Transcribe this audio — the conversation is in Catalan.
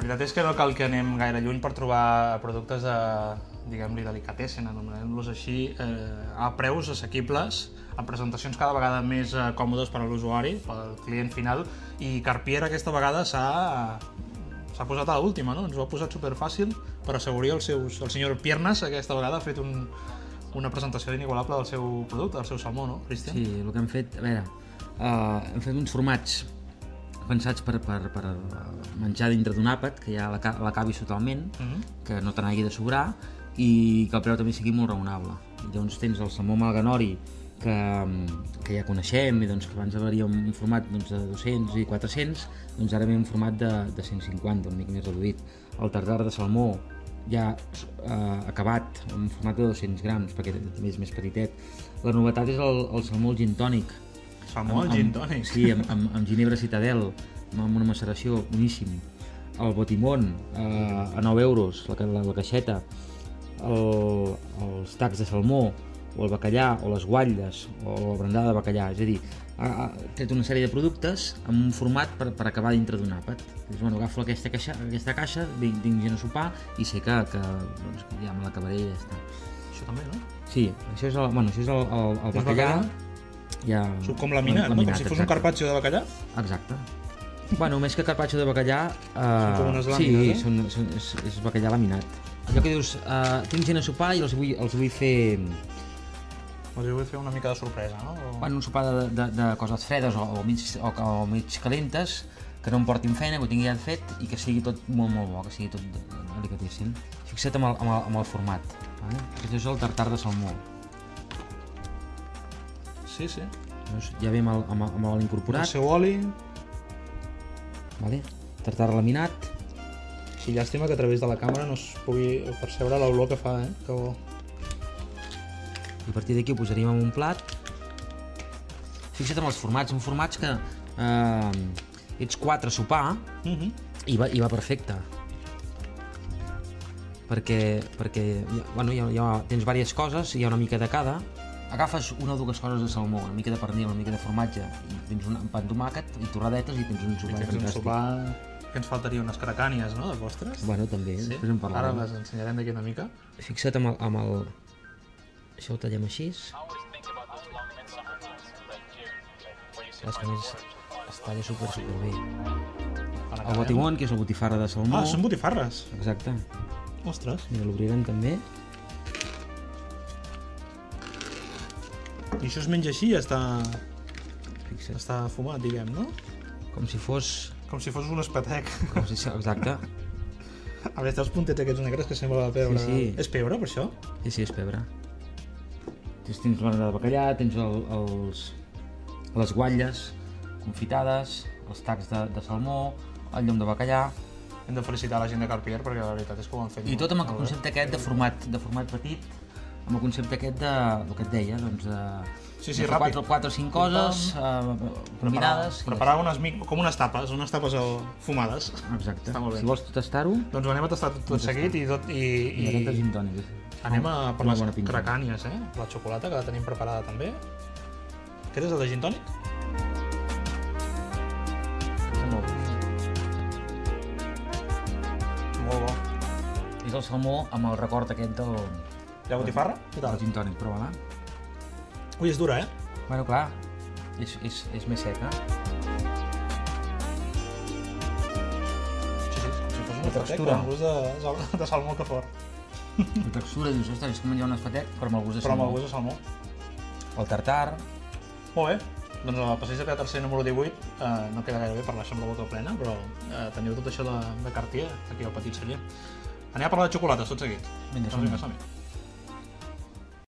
veritat és que no cal que anem gaire lluny per trobar productes de, diguem-li, delicatessen, anomenem-los així, a preus assequibles, amb presentacions cada vegada més còmodes per a l'usuari, pel client final, i Carpier aquesta vegada s'ha posat a l'última, no? Ens ho ha posat superfàcil per assegurir el senyor Piernas aquesta vegada ha fet una presentació inigualable del seu producte, del seu salmó, no, Cristian? Sí, el que hem fet, a veure, hem fet uns formats pensats per menjar dintre d'un àpat, que ja l'acabis totalment, que no te n'hagi de sobrar, i que el preu també sigui molt raonable. Llavors tens el salmó malganori, que ja coneixem, i doncs abans hi un format de 200 i 400, doncs ara ve un format de 150, una mica més reduït. El tardar de salmó ja acabat, en un format de 200 grams, perquè també és més petitet. La novetat és el salmó gin tònic. Salmó gin tònic? Sí, amb ginebra Citadel, amb una maceració boníssim. El botimón, a 9 euros, la caixeta. Els tacs de salmó, o el bacallà, o les guatlles, o la brandada de bacallà. És a dir, ha tret una sèrie de productes amb un format per acabar dintre d'un àpat. Dius, bueno, agafo aquesta caixa, vinc gent a sopar i sé que ja me l'acabaré i ja està. Això també, no? Sí, això és el bacallà. Ja, com laminat, no? Com si fos un carpaccio de bacallà? Exacte. Bueno, més que carpaccio de bacallà... Són com unes làmines, sí, és bacallà laminat. Allò que dius, tinc gent a sopar i els vull fer... Els vull fer una mica de sorpresa, no? Bueno, un sopar de coses fredes o mig calentes, que no em portin feina, que ho tingui ja fet i que sigui tot molt bo, que sigui tot delicatessen. Fixa't amb el format. Aquest és el tartar de salmó. Sí. Ja ve amb l'oli incorporat. El seu oli. Tartar laminat. Sí, llàstima que a través de la càmera no es pugui percebre l'olor que fa, I a partir d'aquí ho posaríem en un plat. Fixa't amb els formats, són formats que ets 4 a sopar i va perfecte. Perquè tens diverses coses, hi ha una mica de cada. Agafes una o dues coses de salmó, una mica de pernil, una mica de formatge, i tens un pa amb tomàquet i torradetes i tens un sopar fantàstic. Que ens faltaria unes cracànies, no?, de postres. Bueno, també, després en parlarem. Ara les ensenyarem d'aquí una mica. Fixa't amb el... Això ho tallem així. És que a més es talla superbé. El botimón, que és la botifarra de salmó. Són botifarres? Exacte. Ostres. Mira, l'obrirem també. I això es menja així i està fumat, diguem, no? Com si fos un espetec. Exacte. A veure, té els puntets aquests negres que sembla de pebre. Sí. És pebre, per això? Sí, és pebre. Tens la de bacallà, tens les guatlles confitades, els tacs de salmó, el llom de bacallà. Hem de felicitar la gent de Carpier perquè la veritat és que ho han fet molt. I tot amb el concepte aquest de format petit, amb el concepte aquest de, el que et deia, doncs de... Sí, ràpid. 4 o 5 coses combinades. Preparar com unes tapes fumades. Exacte. Està molt bé. Si vols tastar-ho... Doncs ho anem a tastar tot seguit i gin tònic. Anem per les cracànies, la xocolata, que la tenim preparada també. Aquest és el de gin tònic? Molt bo. És el salmó amb el record aquest del... La botifarra? El gin tònic, prova-la. Ui, és dura, Bueno, clar, és més seca. Sí, com si fos un espetec, però amb gust de salmó que fort. La textura, dius, ostres, és com menjar un espetec, però amb el gust de salmó. Però amb el gust de salmó. El tartar... Molt bé. Doncs el passeig de tercer número 18 no queda gaire bé per l'això amb la boca plena, però teniu tot això de Cartier aquí al petit celler. Anem a parlar de xocolates tot seguit. Vinga, som-hi.